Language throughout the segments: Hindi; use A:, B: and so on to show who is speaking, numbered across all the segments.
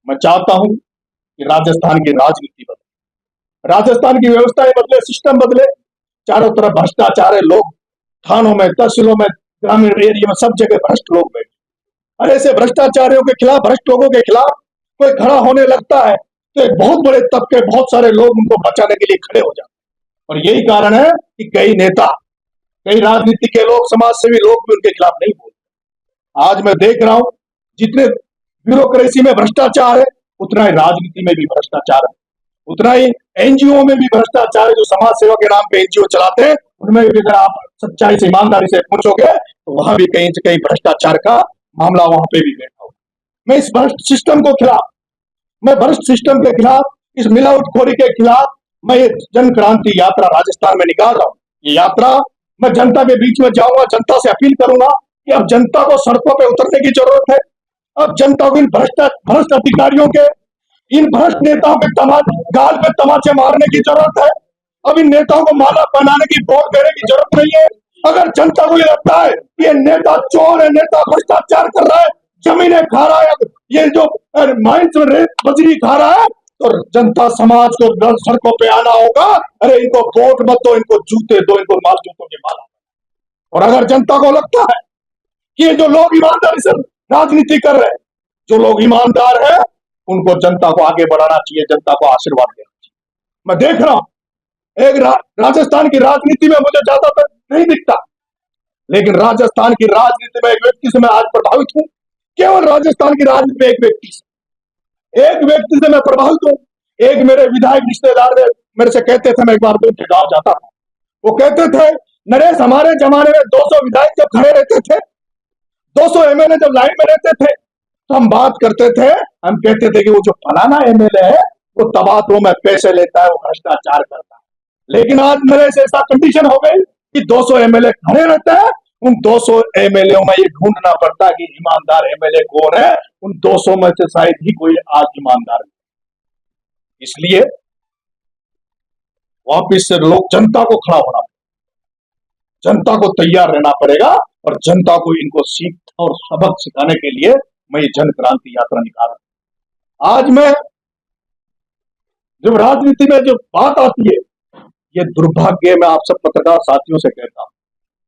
A: मैं चाहता हूं कि राजस्थान की राजनीति बदले, राजस्थान की व्यवस्थाएं बदले, सिस्टम बदले। चारों तरफ भ्रष्टाचार है, लोग थानों में, तहसीलों में, ग्रामीण एरिया में सब जगह भ्रष्ट लोग बैठे। और ऐसे भ्रष्टाचारियों के खिलाफ, भ्रष्ट लोगों के खिलाफ कोई खड़ा होने लगता है तो एक बहुत बड़े तबके, बहुत सारे लोग उनको बचाने के लिए खड़े हो जाते हैं। और यही कारण है कि कई नेता, कई राजनीति के लोग, समाज सेवी लोग भी उनके खिलाफ नहीं बोलते। आज मैं देख रहा हूं जितने ब्यूरोक्रेसी में भ्रष्टाचार है, उतना ही राजनीति में भी भ्रष्टाचार है, उतना ही एनजीओ में भी भ्रष्टाचार है। जो समाज सेवा के नाम पे एनजीओ चलाते हैं, उनमें भी अगर आप सच्चाई से, ईमानदारी से पूछोगे तो वहां भी कहीं से कहीं भ्रष्टाचार का मामला वहां पे भी बैठा हुआ। मैं इस भ्रष्ट सिस्टम को खिलाफ, मैं भ्रष्ट सिस्टम के खिलाफ, इस मिलावटखोरी के खिलाफ मैं ये जन क्रांति यात्रा राजस्थान में निकाल रहा हूं। ये यात्रा मैं जनता के बीच में जाऊंगा, जनता से अपील करूंगा कि अब जनता को सड़कों पे उतरने की जरूरत है। अब जनता को इन भ्रष्ट अधिकारियों के, इन भ्रष्ट नेताओं के गाल पे तमाचे मारने की जरूरत है। अब इन नेताओं को माला पहनाने की, वोट देने की जरूरत नहीं है। अगर जनता को ये लगता है कि ये नेता चोर है, नेता भ्रष्टाचार कर रहा है, जमीनें खा रहा है, ये जो माइंस में रेत बजरी खा रहा है, तो जनता समाज को सड़कों पे आना होगा। अरे इनको वोट मत दो, इनको जूते दो, इनको माल जूतों के माला। और अगर जनता को लगता है कि ये जो लोग ईमानदारी से राजनीति कर रहे हैं, जो लोग ईमानदार है, उनको जनता को आगे बढ़ाना चाहिए, जनता को आशीर्वाद देना चाहिए। मैं देख रहा हूं एक राजस्थान की राजनीति में मुझे ज्यादातर नहीं दिखता, लेकिन राजस्थान की राजनीति में एक व्यक्ति से मैं आज प्रभावित हूं। केवल राजस्थान की राजनीति में एक व्यक्ति से मैं प्रभावित हूं। एक मेरे विधायक रिश्तेदार ने मेरे से कहते थे, मैं एक बार उनके गांव जाता था, वो कहते थे, नरेश हमारे जमाने में 200 विधायक जब खड़े रहते थे, 200 एमएलए जब लाइन में रहते थे, तो हम बात करते थे, हम कहते थे कि वो जो फलाना एमएलए है वो तबादलों में पैसे लेता है, वो भ्रष्टाचार करता है। लेकिन आज मेरे से ऐसा कंडीशन हो गई कि 200 एमएलए खड़े रहते हैं, उन 200 एमएलए में ये ढूंढना पड़ता है कि ईमानदार एमएलए कौन है। उन 200 में से शायद ही कोई आज ईमानदार है। इसलिए वापिस से लोग, जनता को खड़ा होना, जनता को तैयार रहना पड़ेगा और जनता को इनको सीख और सबक सिखाने के लिए मैं ये जन क्रांति यात्रा निकाल रहा हूं। आज मैं जब राजनीति में जो बात आती है, ये दुर्भाग्य मैं आप सब पत्रकार साथियों से कहता हूं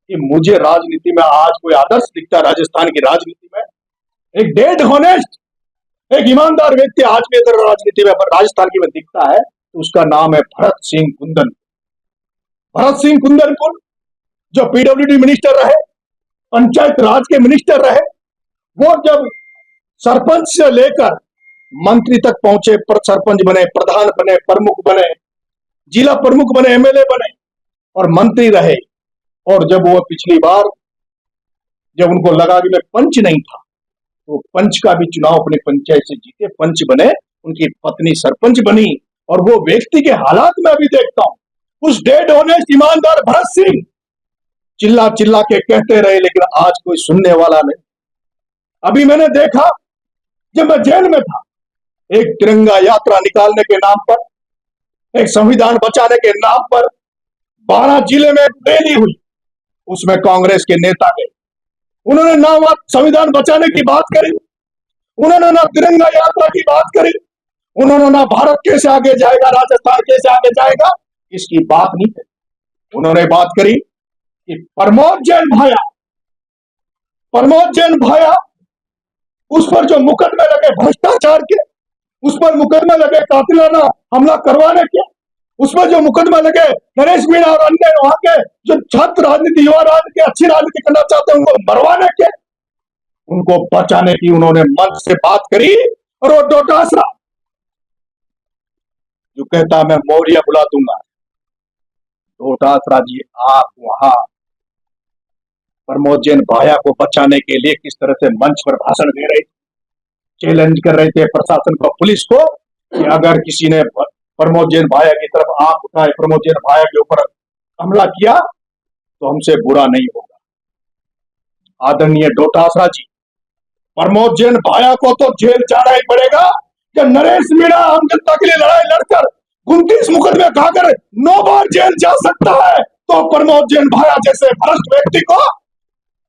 A: कि मुझे राजनीति में आज कोई आदर्श दिखता है। राजस्थान की राजनीति में एक डेड हॉनेस्ट, एक ईमानदार व्यक्ति आज भी अगर राजनीति में राजस्थान की में दिखता है तो उसका नाम है भरत सिंह कुंदन। भरत सिंह कुंदनपुर जो पीडब्ल्यूडी मिनिस्टर रहे, पंचायत राज के मिनिस्टर रहे, वो जब सरपंच से लेकर मंत्री तक पहुंचे, सरपंच बने, प्रधान बने, प्रमुख बने, जिला प्रमुख बने, एमएलए बने और मंत्री रहे। और जब वो पिछली बार जब उनको लगा कि मैं पंच नहीं था, तो पंच का भी चुनाव अपने पंचायत से जीते, पंच बने, उनकी पत्नी सरपंच बनी। और वो व्यक्ति के हालात में अभी देखता हूं, उस डेड ऑनेस्ट ईमानदार भरत सिंह चिल्ला चिल्ला के कहते रहे, लेकिन आज कोई सुनने वाला नहीं। अभी मैंने देखा जब मैं जेल में था, एक तिरंगा यात्रा निकालने के नाम पर, एक संविधान बचाने के नाम पर 12 जिले में रैली हुई, उसमें कांग्रेस के नेता गए, उन्होंने ना संविधान बचाने की बात करी, उन्होंने ना तिरंगा यात्रा की बात करी, उन्होंने ना भारत कैसे आगे जाएगा, राजस्थान कैसे आगे जाएगा, इसकी बात नहीं करी। उन्होंने बात करी कि प्रमोद जैन भाया उस पर जो मुकदमे लगे भ्रष्टाचार के, उस पर मुकदमे लगे कातिलाना हमला करवाने के, उसमें जो मुकदमा लगे नरेश मीणा और अन्य वहां के जो छात्र राजनीति, युवा राजनीति, अच्छी राजनीति करना चाहते हैं उनको मरवाने के, उनको बचाने की उन्होंने मंच से बात करी। और वो डोटासरा जो कहता मैं मौर्य बुला दूंगा, डोटासरा जी आप वहां प्रमोद जैन भाया को बचाने के लिए किस तरह से मंच पर भाषण दे रहे थे, चैलेंज कर रहे थे प्रशासन को, पुलिस को, कि अगर किसी ने प्रमोद जैन भाया की तरफ आंख उठाए, प्रमोद जैन भाया के ऊपर हमला किया तो हमसे बुरा नहीं होगा। आदरणीय डोटासरा जी, प्रमोद जैन भाया को तो जेल जाना ही पड़ेगा। कि नरेश मीणा आम जनता के लिए लड़ाई लड़कर 29 मुकदमे खाकर 9 बार जेल जा सकता है, तो प्रमोद जैन भाया जैसे भ्रष्ट व्यक्ति को,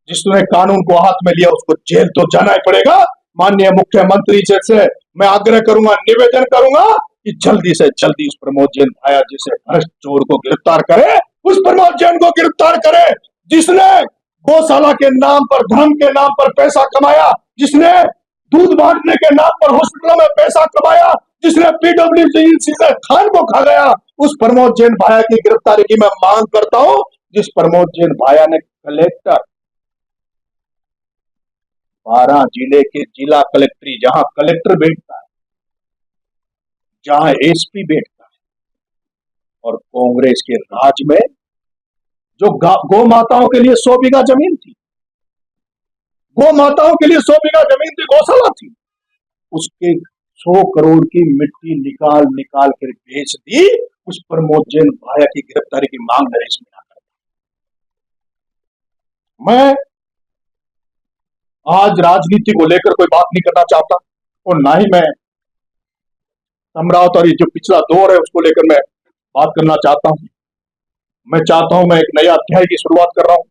A: जिसने कानून को हाथ में लिया, उसको जेल तो जाना ही पड़ेगा। माननीय मुख्यमंत्री जी से मैं आग्रह करूंगा, निवेदन करूंगा कि जल्दी से जल्दी उस प्रमोद जैन भाया जिसे भ्रष्ट चोर को गिरफ्तार करे, उस प्रमोद जैन को गिरफ्तार करे जिसने गौशाला के नाम पर, धर्म के नाम पर पैसा कमाया, जिसने दूध बांटने के नाम पर हॉस्पिटलों में पैसा कमाया, जिसने पीडब्ल्यूडी से खान को खा गया, उस प्रमोद जैन भाया की गिरफ्तारी की मैं मांग करता हूं। जिस प्रमोद जैन भाया ने कलेक्टर 12 जिले के जिला कलेक्ट्री, जहां कलेक्टर बैठता है, जहां एसपी बैठता है, और कांग्रेस के राज में जो गौ माताओं के लिए 100 बीघा जमीन थी, गौ माताओं के लिए 100 बीघा जमीन थी, गौशाला थी, उसके 100 करोड़ की मिट्टी निकाल निकाल कर बेच दी। उस प्रमोद जैन भाया की गिरफ्तारी की मांग नरेश मीणा करता। मैं आज राजनीति को लेकर कोई बात नहीं करना चाहता, और ना ही मैं अमरावती और जो पिछला दौर है उसको लेकर मैं बात करना चाहता हूं। मैं चाहता हूं, मैं एक नया अध्याय की शुरुआत कर रहा हूं।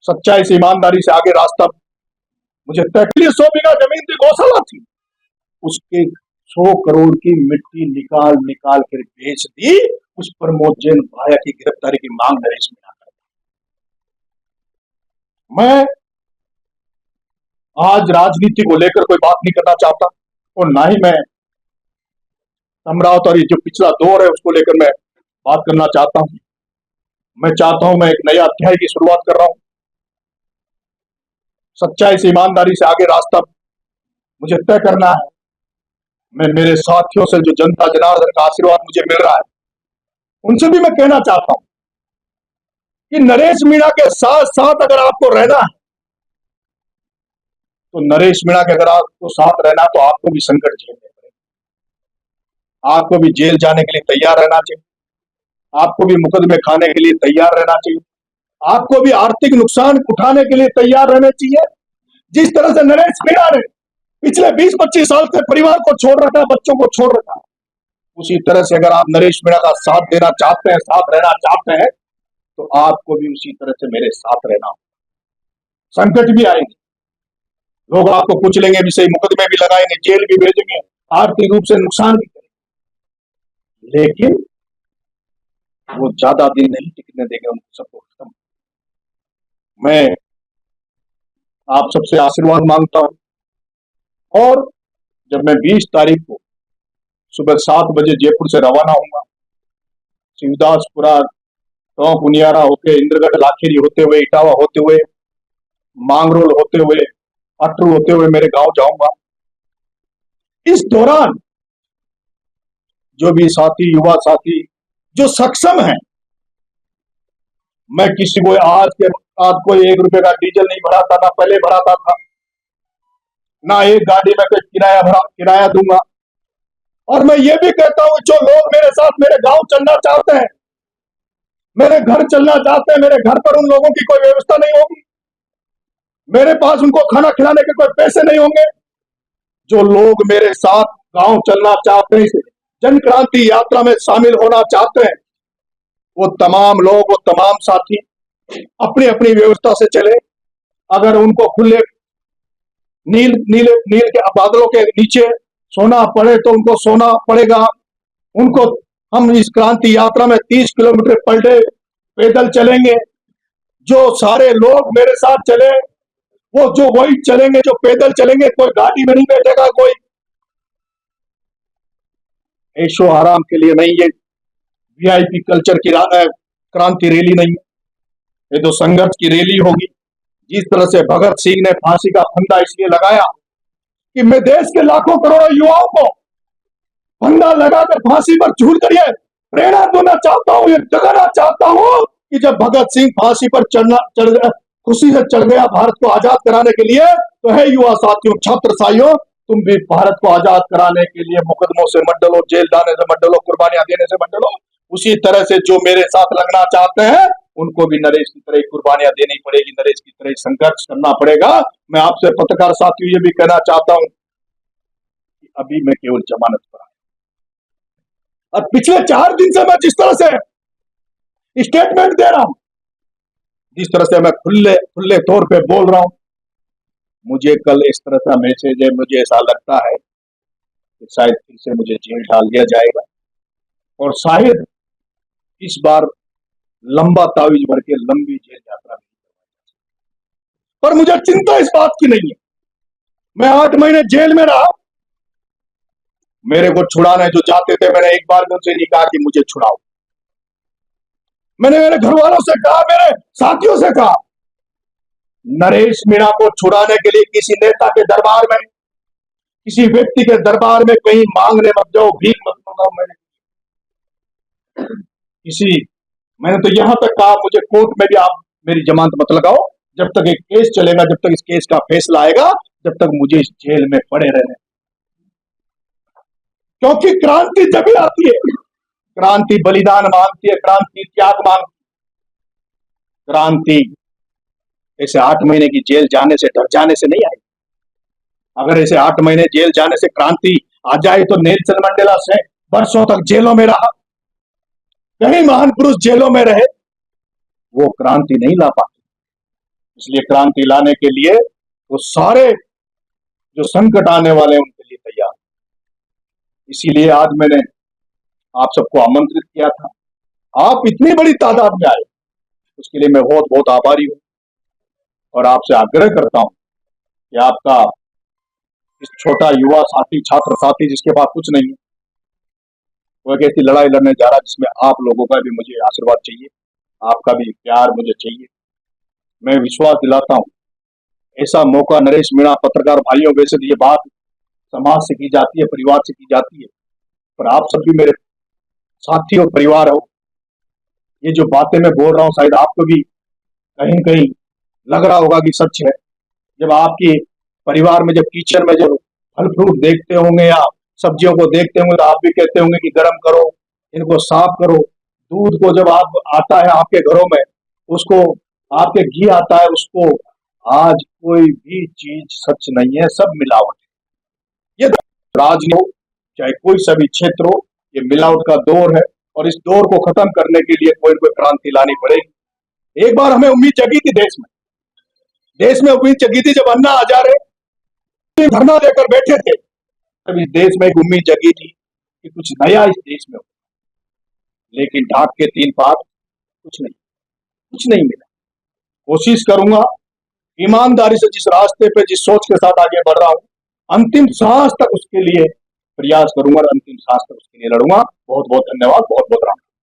A: सच्चाई से, ईमानदारी से आगे रास्ता मुझे तय। 100 बीघा जमीन थी, गौशाला थी, उसके 100 करोड़ की मिट्टी निकाल निकाल कर बेच दी। उस प्रमोद जैन भाया की गिरफ्तारी की मांग नरेश मीणा करता। मैं आज राजनीति को लेकर कोई बात नहीं करना चाहता, और ना ही मैं अमरावती और जो पिछला दौर है उसको लेकर मैं बात करना चाहता हूं। मैं चाहता हूं, मैं एक नया अध्याय की शुरुआत कर रहा हूं। सच्चाई से, ईमानदारी से आगे रास्ता मुझे तय करना है। मैं मेरे साथियों से, जो जनता जनार्दन का आशीर्वाद मुझे मिल रहा है, उनसे भी मैं कहना चाहता हूं कि नरेश मीणा के साथ साथ अगर आपको रहना है, तो नरेश मीणा के अगर आपको साथ रहना, तो आपको भी संकट झेलने पड़ेगा, आपको भी जेल जाने के लिए तैयार रहना चाहिए, आपको भी मुकदमे खाने के लिए तैयार रहना चाहिए, आपको भी आर्थिक नुकसान उठाने के लिए तैयार रहना चाहिए। जिस तरह से नरेश मीणा ने पिछले 20-25 साल से परिवार को छोड़ रखा है, बच्चों को छोड़ रखा है, उसी तरह से अगर आप नरेश मीणा का साथ देना चाहते हैं, साथ रहना चाहते हैं, तो आपको भी उसी तरह से मेरे साथ रहना होगा। संकट भी आएंगे, लोग आपको कुचलेंगे भी सही, मुकदमे भी लगाएंगे, जेल भी भेजेंगे, आर्थिक रूप से नुकसान भी करेंगे, लेकिन वो ज्यादा दिन नहीं टिकने देंगे उनको सबको खत्म। मैं आप सबसे आशीर्वाद मांगता हूं, और जब मैं 20 तारीख को सुबह 7 बजे जयपुर से रवाना होऊंगा, शिवदासपुरा, टोंक उनियारा होते, इंद्रगढ़ लाखेरी होते हुए, इटावा होते हुए, मांगरोल होते हुए, अटरू होते हुए मेरे गांव जाऊंगा। इस दौरान जो भी साथी, युवा साथी जो सक्षम है, मैं किसी को आज कोई 1 रुपए का डीजल नहीं भराता, ना पहले भराता था, ना एक गाड़ी में कोई किराया दूंगा। और मैं ये भी कहता हूं, जो लोग मेरे साथ मेरे गांव चलना चाहते हैं, मेरे घर चलना चाहते हैं, मेरे घर पर उन लोगों की कोई व्यवस्था नहीं होगी, मेरे पास उनको खाना खिलाने के कोई पैसे नहीं होंगे। जो लोग मेरे साथ गांव चलना चाहते हैं, जन क्रांति यात्रा में शामिल होना चाहते हैं, वो तमाम लोग, वो तमाम साथी अपनी अपनी व्यवस्था से चले। अगर उनको खुले नील के बादलों के नीचे सोना पड़े तो उनको सोना पड़ेगा। उनको हम इस क्रांति यात्रा में 30 किलोमीटर पर डे पैदल चलेंगे। जो सारे लोग मेरे साथ चले, वो जो वही चलेंगे जो पैदल चलेंगे, कोई गाड़ी में नहीं बैठेगा, कोई ऐशो आराम के लिए नहीं, ये वीआईपी कल्चर की क्रांति रैली नहीं, ये तो संघर्ष की रैली होगी। जिस तरह से भगत सिंह ने फांसी का फंदा इसलिए लगाया कि मैं देश के लाखों करोड़ों युवाओं को फंदा लगाकर फांसी पर झूल कर ये प्रेरणा देना चाहता हूं, ये जगाना चाहता हूं कि जब भगत सिंह फांसी पर खुशी से चढ़ गया भारत को आजाद कराने के लिए, तो है युवा साथियों, छात्र साथियों, तुम भी भारत को आजाद कराने के लिए मुकदमों से मत डरो, जेल जाने से मत डरो, कुर्बानियां देने से मत डरो। उसी तरह से जो मेरे साथ लगना चाहते हैं, उनको भी नरेश की तरह कुर्बानियां देनी पड़ेगी, नरेश की तरह संघर्ष करना पड़ेगा। मैं आपसे पत्रकार साथियों ये भी कहना चाहता हूं कि अभी मैं केवल जमानत पर आया, और पिछले 4 दिन से मैं जिस तरह से स्टेटमेंट दे रहा हूं, जिस तरह से मैं खुले तौर पे बोल रहा हूं, मुझे कल इस तरह का मैसेज है, मुझे ऐसा लगता है कि शायद फिर से मुझे जेल डाल दिया जाएगा और शायद इस बार लंबा तावीज भर के लंबी जेल यात्रा नहीं। पर मुझे चिंता इस बात की नहीं है। मैं 8 महीने जेल में रहा, मेरे को छुड़ाने जो जाते थे मैंने एक बार भी उनसे नहीं कहा कि मुझे छुड़ाओ। मैंने मेरे घर वालों से कहा, मेरे साथियों से कहा, नरेश मीणा को छुड़ाने के लिए किसी नेता के दरबार में, किसी व्यक्ति के दरबार में कहीं मांगने मत जाओ, भीख मत मांगो। मैंने तो यहां तक कहा, मुझे कोर्ट में भी आप मेरी जमानत मत लगाओ, जब तक एक केस चलेगा, जब तक इस केस का फैसला आएगा, जब तक मुझे इस जेल में पड़े रहने। क्योंकि क्रांति जब भी आती है, क्रांति बलिदान मांगती है, क्रांति त्याग मांगती है। क्रांति ऐसे 8 महीने की जेल जाने से, डर जाने से नहीं आई। अगर ऐसे 8 महीने जेल जाने से क्रांति आ जाए तो नेल्सन मंडेला से वर्षों तक जेलों में रहा, कई महान पुरुष जेलों में रहे, वो क्रांति नहीं ला पाते। इसलिए क्रांति लाने के लिए वो सारे जो संकट आने वाले हैं उनके लिए तैयार। इसीलिए आज मैंने आप सबको आमंत्रित किया था, आप इतनी बड़ी तादाद में आए, उसके लिए मैं बहुत बहुत आभारी हूं और आपसे आग्रह करता हूं कि आपका इस छोटा युवा साथी, छात्र साथी जिसके पास कुछ नहीं है, वो एक ऐसी लड़ाई लड़ने जा रहा है जिसमें आप लोगों का भी मुझे आशीर्वाद चाहिए, आपका भी प्यार मुझे चाहिए। मैं विश्वास दिलाता हूं, ऐसा मौका नरेश मीणा पत्रकार भाइयों, वैसे तो ये बात समाज से की जाती है, परिवार से की जाती है, पर आप सब भी मेरे साथी और परिवार हो। ये जो बातें मैं बोल रहा हूं शायद आपको भी कहीं कहीं लग रहा होगा कि सच है। जब आपकी परिवार में, जब किचन में जब फल फ्रूट देखते होंगे या सब्जियों को देखते होंगे तो आप भी कहते होंगे कि गर्म करो, इनको साफ करो। दूध को जब आप आता है आपके घरों में, उसको आपके घी आता है, उसको आज कोई भी चीज सच नहीं है, सब मिलावट है। ये राजनीति हो चाहे कोई सभी क्षेत्र हो, ये मिलावट का दौर है और इस दौर को खत्म करने के लिए कोई कोई क्रांति लानी पड़ेगी। एक बार हमें उम्मीद जगी थी, देश में उम्मीद जगी थी, जब अन्ना हजारे धरना देकर बैठे थे, तब इस देश में एक उम्मीद जगी थी कि कुछ नया इस देश में हो। लेकिन ढाक के 3 पार कुछ नहीं मिला। कोशिश करूंगा ईमानदारी से जिस रास्ते पे, जिस सोच के साथ आगे बढ़ रहा हूं, अंतिम सांस तक उसके लिए प्रयास करूंगा और अंतिम सांस तक उसके लिए लड़ूंगा। बहुत बहुत धन्यवाद, बहुत बहुत राम।